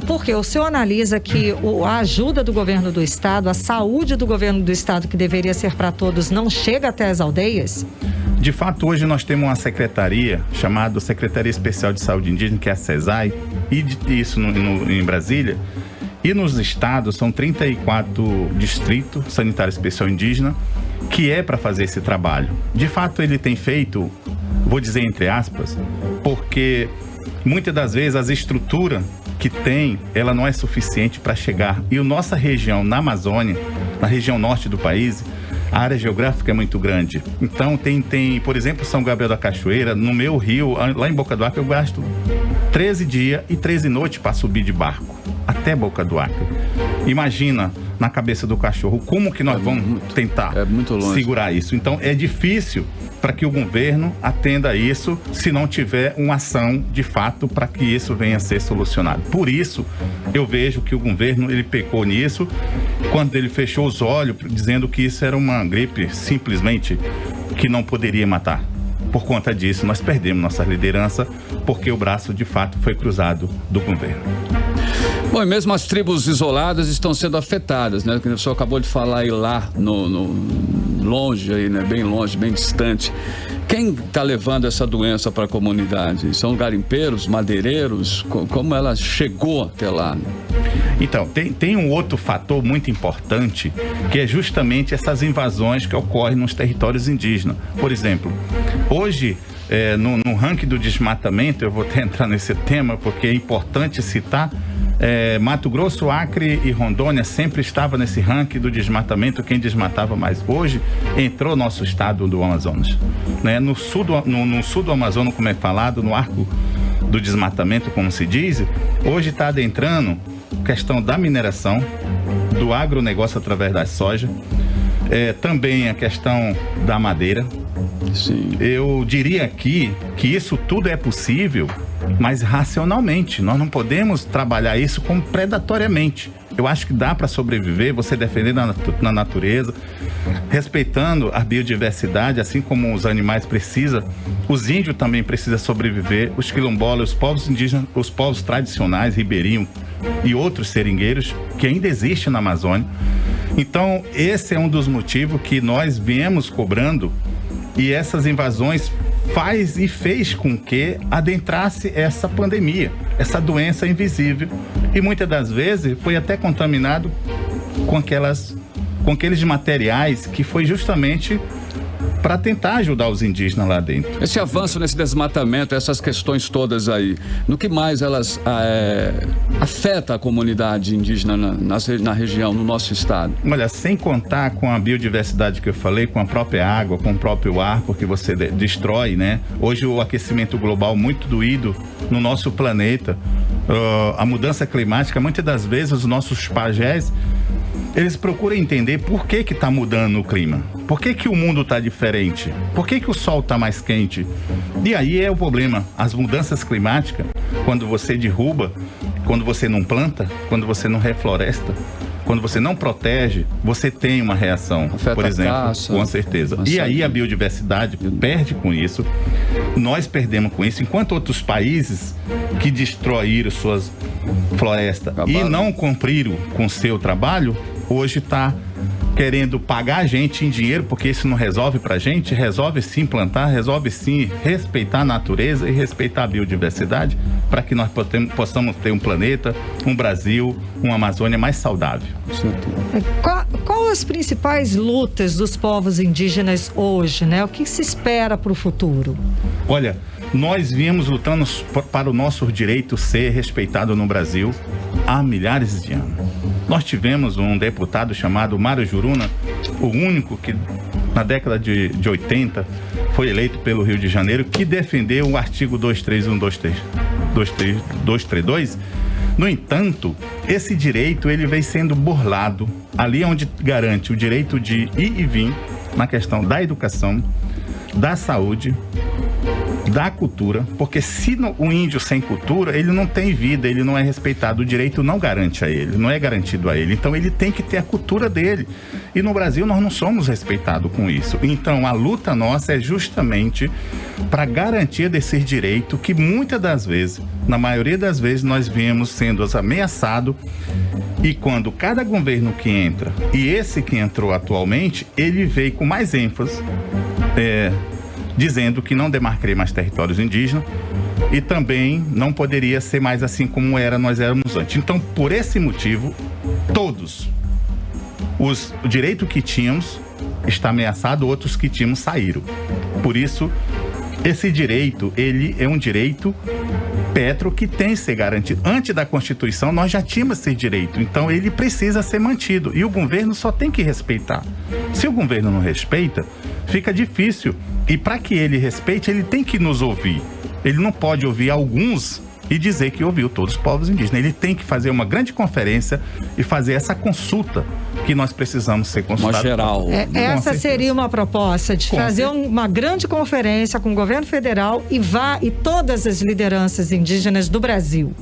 Porque o senhor analisa que a ajuda do governo do estado, a saúde do governo do estado, que deveria ser para todos, não chega até as aldeias? De fato, hoje nós temos uma secretaria chamada Secretaria Especial de Saúde Indígena, que é a CESAI, e isso em Brasília. E nos estados são 34 distritos sanitários especial indígena, que é para fazer esse trabalho. De fato, ele tem feito, vou dizer entre aspas, porque muitas das vezes as estruturas que tem, ela não é suficiente para chegar. E a nossa região na Amazônia, na região norte do país, a área geográfica é muito grande. Então tem, por exemplo, São Gabriel da Cachoeira, no meu rio, lá em Boca do Acre, eu gasto 13 dias e 13 noites para subir de barco até Boca do Acre. Imagina na cabeça do cachorro como que nós vamos tentar segurar isso. Então é difícil para que o governo atenda a isso se não tiver uma ação de fato para que isso venha a ser solucionado. Por isso eu vejo que o governo ele pecou nisso quando ele fechou os olhos dizendo que isso era uma gripe simplesmente que não poderia matar. Por conta disso, nós perdemos nossa liderança, porque o braço, de fato, foi cruzado do governo. Bom, e mesmo as tribos isoladas estão sendo afetadas, né? O senhor acabou de falar aí lá, longe aí, né? Bem longe, bem distante. Quem está levando essa doença para a comunidade? São garimpeiros, madeireiros? Como ela chegou até lá? Então, tem um outro fator muito importante, que é justamente essas invasões que ocorrem nos territórios indígenas. Por exemplo, hoje, no ranking do desmatamento, eu vou até entrar nesse tema, porque é importante citar, Mato Grosso, Acre e Rondônia sempre estava nesse ranking do desmatamento, quem desmatava mais. Hoje entrou nosso estado do Amazonas, né? No sul do Amazonas, como é falado, no arco do desmatamento, como se diz, hoje está adentrando questão da mineração, do agronegócio através da soja, também a questão da madeira. Sim. Eu diria aqui que isso tudo é possível, mas racionalmente. Nós não podemos trabalhar isso como predatoriamente. Eu acho que dá para sobreviver, você defender na natureza, respeitando a biodiversidade, assim como os animais precisam. Os índios também precisam sobreviver, os quilombolas, os povos indígenas, os povos tradicionais, ribeirinhos e outros seringueiros que ainda existem na Amazônia. Então, esse é um dos motivos que nós viemos cobrando, e essas invasões fez com que adentrasse essa pandemia, essa doença invisível, e muitas das vezes foi até contaminado com aqueles materiais que foi justamente para tentar ajudar os indígenas lá dentro. Esse avanço nesse desmatamento, essas questões todas aí, no que mais elas afetam a comunidade indígena na região, no nosso estado? Olha, sem contar com a biodiversidade que eu falei, com a própria água, com o próprio ar, porque você destrói, né? Hoje o aquecimento global muito doído no nosso planeta, a mudança climática, muitas das vezes os nossos pajés, eles procuram entender por que está mudando o clima. Por que o mundo está diferente? Por que o sol está mais quente? E aí é o problema. As mudanças climáticas, quando você derruba, quando você não planta, quando você não refloresta, quando você não protege, você tem uma reação, afeta, por exemplo, caça, com certeza. E aí a biodiversidade perde com isso, nós perdemos com isso, enquanto outros países que destruíram suas florestas e não cumpriram com seu trabalho, hoje está querendo pagar a gente em dinheiro, porque isso não resolve pra gente, resolve sim plantar, resolve sim respeitar a natureza e respeitar a biodiversidade, para que nós possamos ter um planeta, um Brasil, uma Amazônia mais saudável. Qual as principais lutas dos povos indígenas hoje, né? O que se espera para o futuro? Olha, nós viemos lutando para o nosso direito ser respeitado no Brasil há milhares de anos. Nós tivemos um deputado chamado Mário Juruna, o único que na década de 80 foi eleito pelo Rio de Janeiro, que defendeu o artigo 232. No entanto, esse direito ele vem sendo burlado ali onde garante o direito de ir e vir na questão da educação, da saúde, da cultura, porque se o índio sem cultura, ele não tem vida, ele não é respeitado, o direito não garante a ele, não é garantido a ele, então ele tem que ter a cultura dele, e no Brasil nós não somos respeitados com isso. Então a luta nossa é justamente para garantia desse direito que muitas das vezes, na maioria das vezes, nós vemos sendo ameaçado, e quando cada governo que entra, e esse que entrou atualmente, ele veio com mais ênfase, dizendo que não demarcaria mais territórios indígenas e também não poderia ser mais assim como nós éramos antes. Então, por esse motivo, todos o direito que tínhamos está ameaçado, outros que tínhamos saíram. Por isso, esse direito, ele é um direito petro que tem que ser garantido. Antes da Constituição, nós já tínhamos esse direito, então ele precisa ser mantido e o governo só tem que respeitar. Se o governo não respeita, fica difícil. E para que ele respeite, ele tem que nos ouvir. Ele não pode ouvir alguns e dizer que ouviu todos os povos indígenas. Ele tem que fazer uma grande conferência e fazer essa consulta que nós precisamos ser consultados. Uma geral. Essa seria uma proposta de fazer uma grande conferência com o governo federal e todas as lideranças indígenas do Brasil.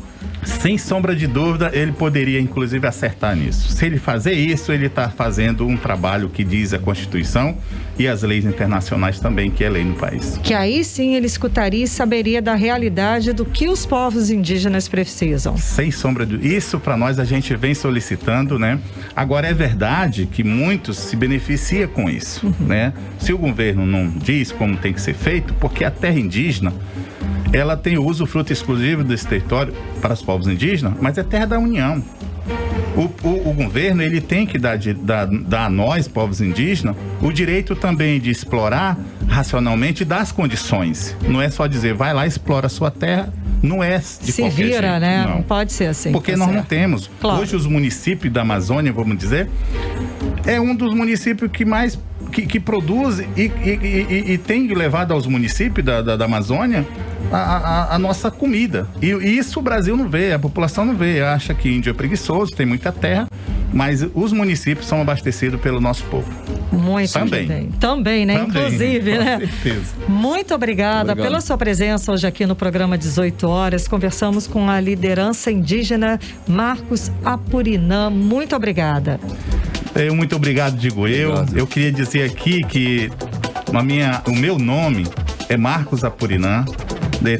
sem sombra de dúvida, ele poderia inclusive acertar nisso. Se ele fazer isso, ele está fazendo um trabalho que diz a Constituição e as leis internacionais também, que é lei no país. Que aí sim ele escutaria e saberia da realidade do que os povos indígenas precisam. Sem sombra de dúvida. Isso para nós a gente vem solicitando, né? Agora é verdade que muitos se beneficiam com isso, né? Se o governo não diz como tem que ser feito, porque a terra indígena, ela tem o usufruto exclusivo desse território para os povos indígenas, mas é terra da União. O governo, ele tem que dar a nós, povos indígenas, o direito também de explorar racionalmente, dar as condições. Não é só dizer, vai lá, explora a sua terra, não é de se qualquer vira, jeito, né? Não pode ser assim. Porque nós não temos. Claro. Hoje os municípios da Amazônia, vamos dizer, é um dos municípios que mais que produz e tem levado aos municípios da Amazônia a nossa comida. E isso o Brasil não vê, a população não vê. Acha que índio é preguiçoso, tem muita terra, mas os municípios são abastecidos pelo nosso povo. Muito também. Também, né? Também, inclusive, com né? certeza. Muito obrigada pela sua presença hoje aqui no programa 18 horas. Conversamos com a liderança indígena Marcos Apurinã. Muito obrigada. Muito obrigado, digo eu. Eu queria dizer aqui que o meu nome é Marcos Apurinã.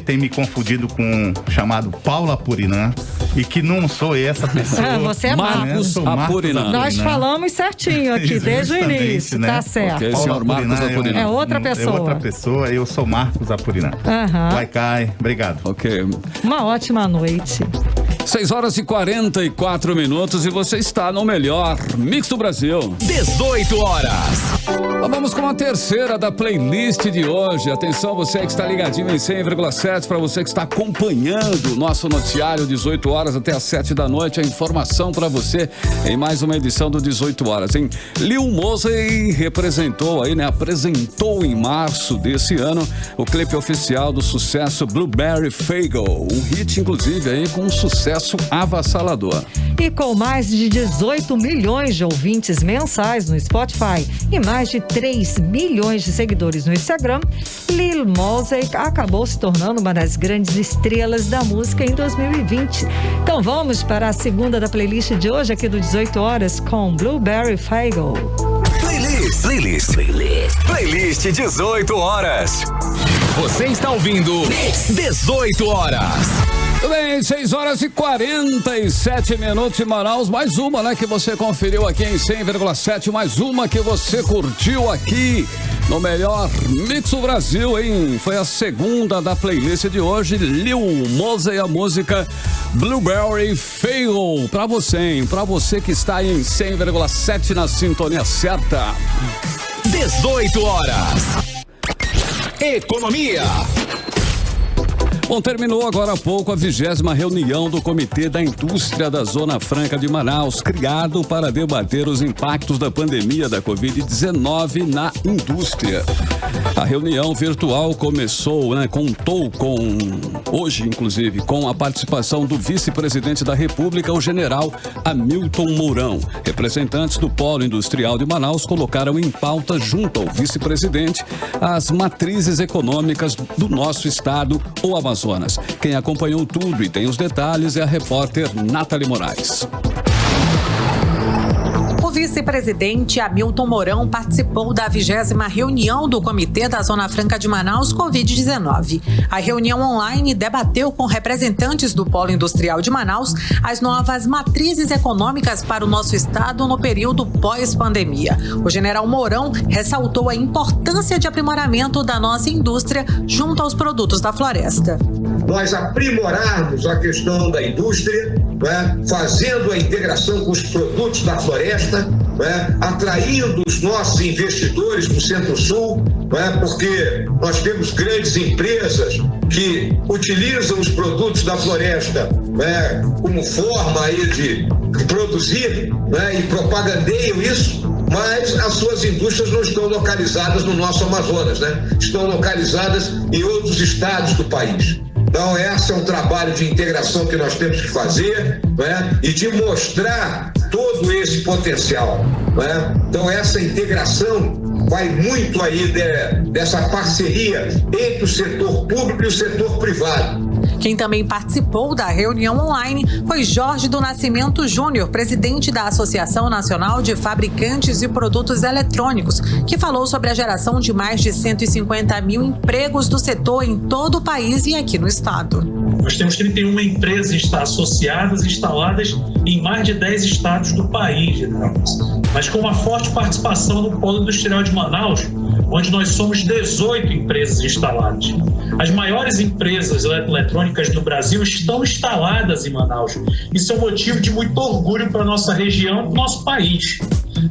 Tem me confundido com um chamado Paulo Apurinã. E que não sou essa pessoa. Você é Marcos Apurinã. Nós falamos certinho aqui desde o início, né? Tá certo. Okay, senhor Marcos Apurinã. É outra pessoa. É outra pessoa, eu sou Marcos Apurinã. Waikai, obrigado. Ok. Uma ótima noite. 6 horas e 44 minutos e você está no melhor Mix do Brasil. 18 horas. Vamos com a terceira da playlist de hoje. Atenção, você que está ligadinho em 100,7, para você que está acompanhando o nosso noticiário 18 horas até às 7 da noite. A informação para você em mais uma edição do 18 horas, hein? Lil Mosey representou aí, né? Apresentou em março desse ano o clipe oficial do sucesso Blueberry Faygo. Um hit, inclusive, aí com um sucesso avassalador. E com mais de 18 milhões de ouvintes mensais no Spotify e mais de 3 milhões de seguidores no Instagram, Lil Mosey acabou se tornando uma das grandes estrelas da música em 2020. Então vamos para a segunda da playlist de hoje aqui do 18 horas com Blueberry Faygo. Playlist 18 horas. Você está ouvindo 18 horas. Tudo bem, 6 horas e 47 minutos em Manaus. Mais uma, né, que você conferiu aqui em 100,7. Mais uma que você curtiu aqui no melhor Mix do Brasil, hein? Foi a segunda da playlist de hoje. Lil Mosey, a música Blueberry Faygo. Pra você, hein? Pra você que está aí em 100,7 na sintonia certa. 18 horas. Economia. Bom, terminou agora há pouco a 20ª reunião do Comitê da Indústria da Zona Franca de Manaus, criado para debater os impactos da pandemia da Covid-19 na indústria. A reunião virtual começou, né, contou com, hoje inclusive, com a participação do vice-presidente da República, o general Hamilton Mourão. Representantes do Polo Industrial de Manaus colocaram em pauta, junto ao vice-presidente, as matrizes econômicas do nosso estado, o Amazonas. Quem acompanhou tudo e tem os detalhes é a repórter Nathalie Moraes. O vice-presidente Hamilton Mourão participou da 20ª reunião do Comitê da Zona Franca de Manaus Covid-19. A reunião online debateu com representantes do Polo Industrial de Manaus as novas matrizes econômicas para o nosso estado no período pós-pandemia. O general Mourão ressaltou a importância de aprimoramento da nossa indústria junto aos produtos da floresta. Nós aprimorarmos a questão da indústria, né, fazendo a integração com os produtos da floresta, né, atraindo os nossos investidores para o Centro-Sul, né, porque nós temos grandes empresas que utilizam os produtos da floresta, né, como forma aí de produzir, né, e propagandeiam isso, mas as suas indústrias não estão localizadas no nosso Amazonas, né? Estão localizadas em outros estados do país. Então, esse é um trabalho de integração que nós temos que fazer, né? E de mostrar todo esse potencial, né? Então, essa integração vai muito aí dessa parceria entre o setor público e o setor privado. Quem também participou da reunião online foi Jorge do Nascimento Júnior, presidente da Associação Nacional de Fabricantes de Produtos Eletrônicos, que falou sobre a geração de mais de 150 mil empregos do setor em todo o país e aqui no estado. Nós temos 31 empresas associadas e instaladas em mais de 10 estados do país, mas com uma forte participação no Polo Industrial de Manaus, onde nós somos 18 empresas instaladas. As maiores empresas eletrônicas do Brasil estão instaladas em Manaus. Isso é um motivo de muito orgulho para a nossa região e nosso país.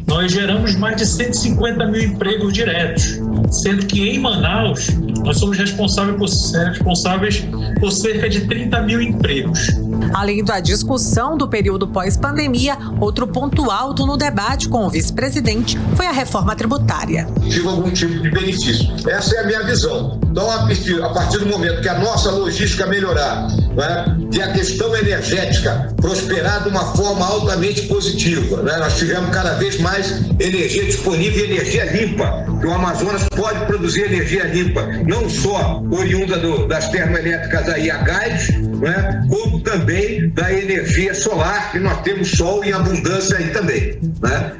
Nós geramos mais de 150 mil empregos diretos, sendo que em Manaus nós somos responsáveis por cerca de 30 mil empregos. Além da discussão do período pós-pandemia, outro ponto alto no debate com o vice-presidente foi a reforma tributária. Tive algum tipo de benefício. Essa é a minha visão. Então, a partir do momento que a nossa logística melhorar, que a questão energética prosperar de uma forma altamente positiva, nós tivemos cada vez mais energia disponível e energia limpa, que o Amazonas pode produzir energia limpa, não só oriunda das termoelétricas aí a gás, como também da energia solar, que nós temos sol em abundância aí também.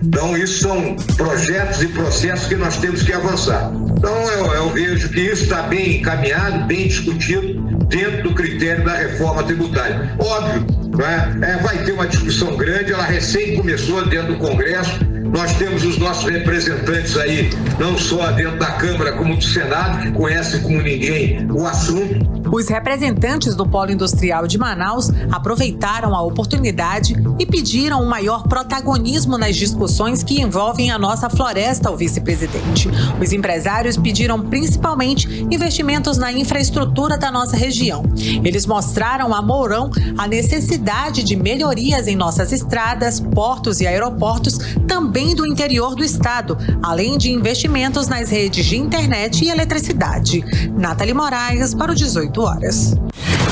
Então, isso são projetos e processos que nós temos que avançar. Então, eu vejo que isso está bem encaminhado, bem discutido dentro do critério da reforma tributária. Óbvio, vai ter uma discussão grande, ela recém começou dentro do Congresso. Nós temos os nossos representantes aí, não só dentro da Câmara como do Senado, que conhecem como ninguém o assunto. Os representantes do Polo Industrial de Manaus aproveitaram a oportunidade e pediram um maior protagonismo nas discussões que envolvem a nossa floresta ao vice-presidente. Os empresários pediram principalmente investimentos na infraestrutura da nossa região. Eles mostraram a Mourão a necessidade de melhorias em nossas estradas, portos e aeroportos, também do interior do estado, além de investimentos nas redes de internet e eletricidade. Nathalie Moraes para o 18 horas.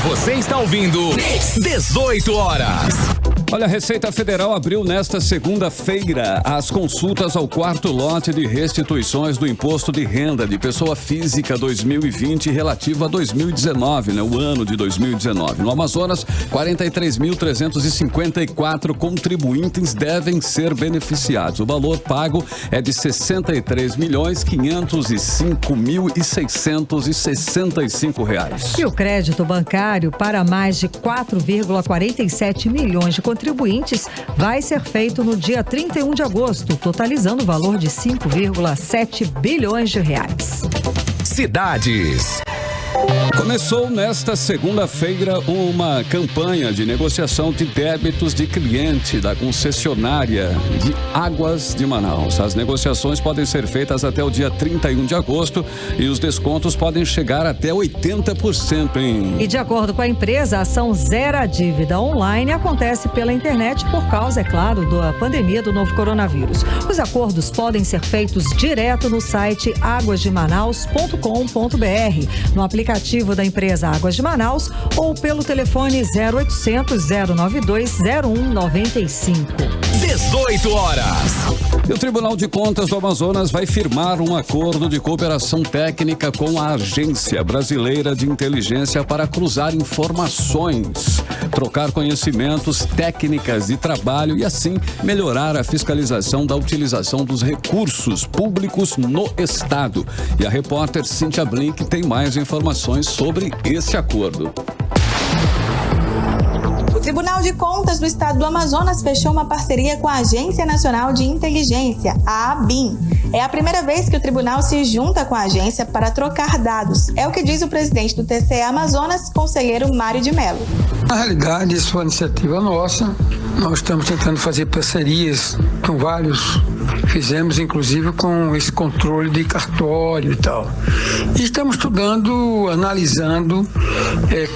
Você está ouvindo 18 horas. Olha, a Receita Federal abriu nesta segunda-feira as consultas ao quarto lote de restituições do Imposto de Renda de Pessoa Física 2020 relativo a 2019, o ano de 2019. No Amazonas, 43.354 contribuintes devem ser beneficiados. O valor pago é de R$ 63.505.665. E o crédito bancário para mais de 4,47 milhões de contribuintes vai ser feito no dia 31 de agosto, totalizando o valor de 5,7 bilhões de reais. Cidades. Começou nesta segunda-feira uma campanha de negociação de débitos de cliente da concessionária de Águas de Manaus. As negociações podem ser feitas até o dia 31 de agosto e os descontos podem chegar até 80%, hein? E de acordo com a empresa, a ação Zera Dívida Online acontece pela internet por causa, é claro, da pandemia do novo coronavírus. Os acordos podem ser feitos direto no site aguasdemanaus.com.br, no aplicativo da empresa Águas de Manaus ou pelo telefone 0800 092 0195. 18 horas. E o Tribunal de Contas do Amazonas vai firmar um acordo de cooperação técnica com a Agência Brasileira de Inteligência para cruzar informações, trocar conhecimentos, técnicas de trabalho e assim melhorar a fiscalização da utilização dos recursos públicos no estado. E a repórter Cíntia Blink tem mais informações sobre esse acordo. O Tribunal de Contas do Estado do Amazonas fechou uma parceria com a Agência Nacional de Inteligência, a ABIN. É a primeira vez que o tribunal se junta com a agência para trocar dados. É o que diz o presidente do TCE Amazonas, conselheiro Mário de Mello. Na realidade, isso foi uma iniciativa nossa. Nós estamos tentando fazer parcerias com vários. Fizemos, inclusive, com esse controle de cartório e tal. E estamos estudando, analisando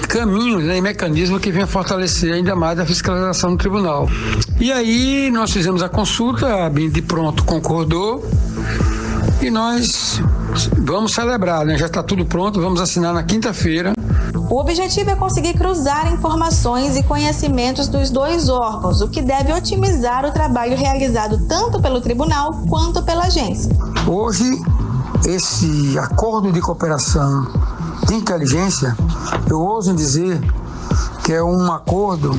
caminhos e mecanismos que venham fortalecer ainda mais a fiscalização do tribunal. E aí nós fizemos a consulta, a ABIN de pronto concordou e nós vamos celebrar, Já está tudo pronto, vamos assinar na quinta-feira. O objetivo é conseguir cruzar informações e conhecimentos dos dois órgãos, o que deve otimizar o trabalho realizado tanto pelo tribunal quanto pela agência. Hoje, esse acordo de cooperação de inteligência, eu ouso dizer que é um acordo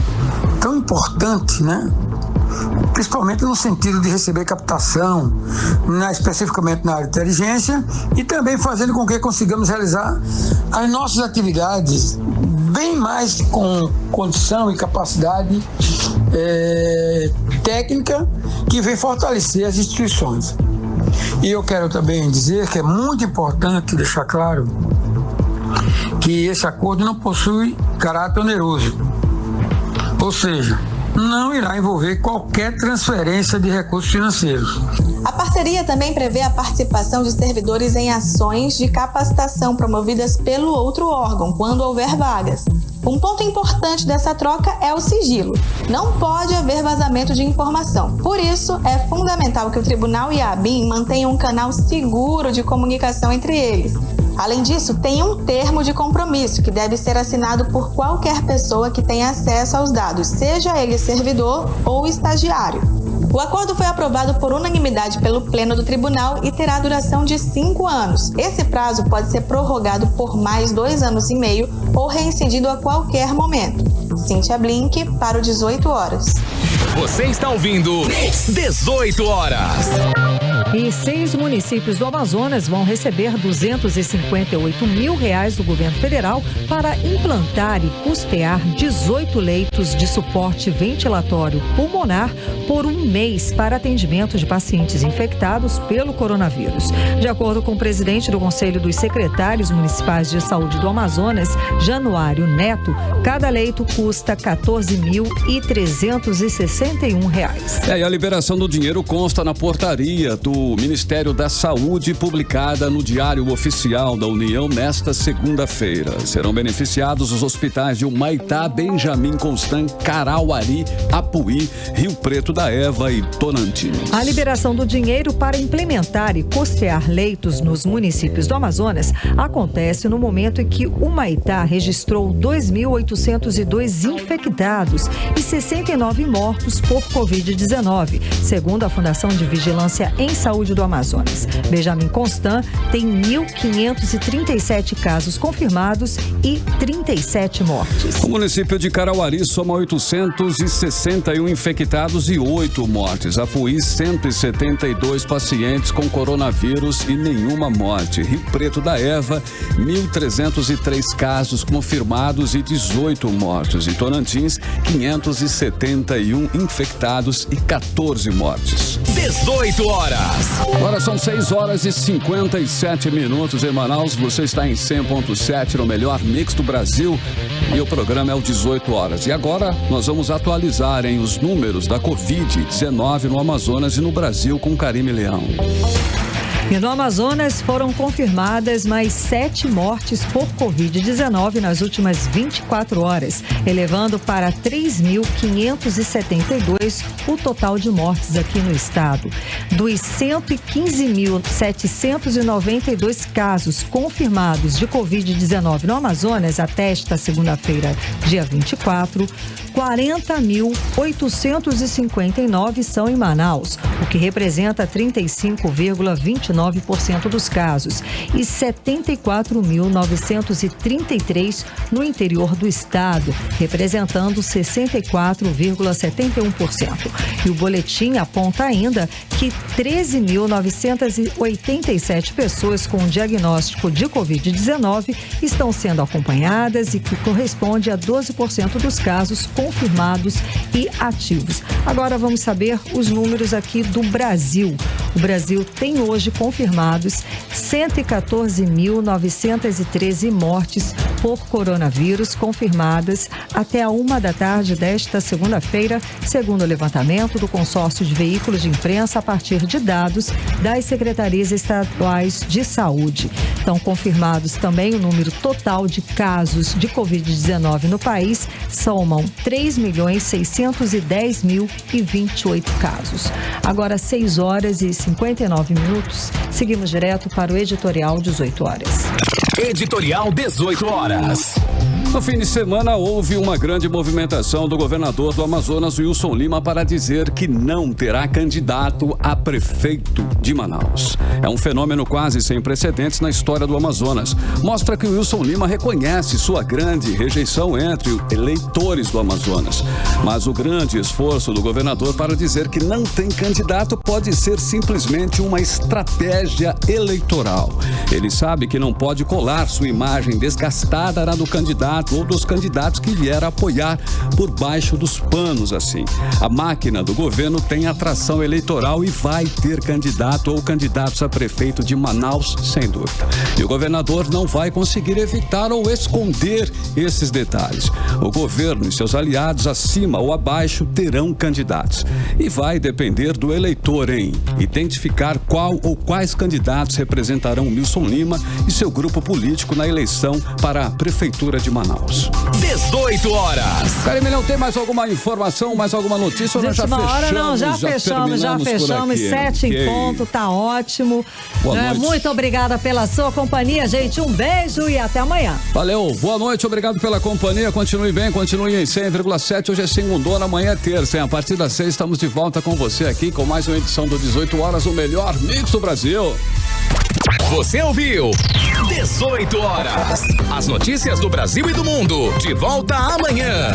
tão importante, né? Principalmente no sentido de receber captação, especificamente na área de inteligência, e também fazendo com que consigamos realizar as nossas atividades bem mais com condição e capacidade técnica que vem fortalecer as instituições. E eu quero também dizer que é muito importante deixar claro que esse acordo não possui caráter oneroso, ou seja, não irá envolver qualquer transferência de recursos financeiros. A parceria também prevê a participação de servidores em ações de capacitação promovidas pelo outro órgão, quando houver vagas. Um ponto importante dessa troca é o sigilo. Não pode haver vazamento de informação. Por isso, é fundamental que o Tribunal e a ABIN mantenham um canal seguro de comunicação entre eles. Além disso, tem um termo de compromisso que deve ser assinado por qualquer pessoa que tenha acesso aos dados, seja ele servidor ou estagiário. O acordo foi aprovado por unanimidade pelo Pleno do Tribunal e terá duração de 5 anos. Esse prazo pode ser prorrogado por mais 2 anos e meio ou reincidido a qualquer momento. Cíntia Blink para o 18 horas. Você está ouvindo 18 horas. E 6 municípios do Amazonas vão receber R$258 mil do governo federal para implantar e custear 18 leitos de suporte ventilatório pulmonar por um mês para atendimento de pacientes infectados pelo coronavírus. De acordo com o presidente do Conselho dos Secretários Municipais de Saúde do Amazonas, Januário Neto, cada leito custa R$14.361. E a liberação do dinheiro consta na portaria do Ministério da Saúde, publicada no Diário Oficial da União nesta segunda-feira. Serão beneficiados os hospitais de Humaitá, Benjamin Constant, Carauari, Apuí, Rio Preto da Eva e Tonantins. A liberação do dinheiro para implementar e custear leitos nos municípios do Amazonas acontece no momento em que Humaitá registrou 2.802 infectados e 69 mortos por Covid-19, segundo a Fundação de Vigilância em Saúde do Amazonas. Benjamin Constant tem 1.537 casos confirmados e 37 mortes. O município de Carauari soma 861 infectados e 8 mortes. Apuí, 172 pacientes com coronavírus e nenhuma morte. Rio Preto da Eva, 1.303 casos confirmados e 18 mortos. E Tonantins, 571 infectados e 14 mortes. 18 horas. Agora são 6 horas e 57 minutos em Manaus. Você está em 100.7 no melhor mix do Brasil e o programa é o 18 horas. E agora nós vamos atualizar os números da Covid-19 no Amazonas e no Brasil com Karime Leão. E no Amazonas foram confirmadas mais 7 mortes por Covid-19 nas últimas 24 horas, elevando para 3.572 o total de mortes aqui no estado. Dos 115.792 casos confirmados de Covid-19 no Amazonas até esta segunda-feira, dia 24, 40.859 são em Manaus, o que representa 35,29% dos casos, e 74.933 no interior do estado, representando 64,71%. E o boletim aponta ainda que 13.987 pessoas com diagnóstico de Covid-19 estão sendo acompanhadas e que corresponde a 12% dos casos confirmados e ativos. Agora vamos saber os números aqui do Brasil. O Brasil tem hoje confirmados 114.913 mortes por coronavírus confirmadas até a 1 da tarde desta segunda-feira, segundo o levantamento do consórcio de veículos de imprensa a partir de dados das secretarias estaduais de saúde. Estão confirmados também o número total de casos de Covid-19 no país, somam 3.610.028 casos. Agora 6 horas e 59 minutos, seguimos direto para o editorial 18 horas. Editorial 18 horas. No fim de semana, houve uma grande movimentação do governador do Amazonas, Wilson Lima, para dizer que não terá candidato a prefeito de Manaus. É um fenômeno quase sem precedentes na história do Amazonas. Mostra que o Wilson Lima reconhece sua grande rejeição entre eleitores do Amazonas. Mas o grande esforço do governador para dizer que não tem candidato pode ser simplesmente uma estratégia eleitoral. Ele sabe que não pode colar sua imagem desgastada na do candidato ou dos candidatos que vier a apoiar por baixo dos panos assim. A máquina do governo tem atração eleitoral e vai ter candidato ou candidatos a prefeito de Manaus, sem dúvida. E o governador não vai conseguir evitar ou esconder esses detalhes. O governo e seus aliados acima ou abaixo terão candidatos. E vai depender do eleitor em identificar qual ou quais candidatos representarão Wilson Lima e seu grupo político na eleição para a prefeitura de Manaus. 18 horas. Carimilhão, tem mais alguma informação, mais alguma notícia? Ou nós já fechamos? Hora não, já fechamos. 7 em ponto, tá ótimo. Boa noite. Muito obrigada pela sua companhia, gente. Um beijo e até amanhã. Valeu, boa noite, obrigado pela companhia. Continue bem, continue em 100,7. Hoje é segundona, amanhã é terça. A partir das 6 estamos de volta com você aqui com mais uma edição do 18 horas, o melhor mix do Brasil. Você ouviu 18 horas. As notícias do Brasil e do mundo. De volta amanhã.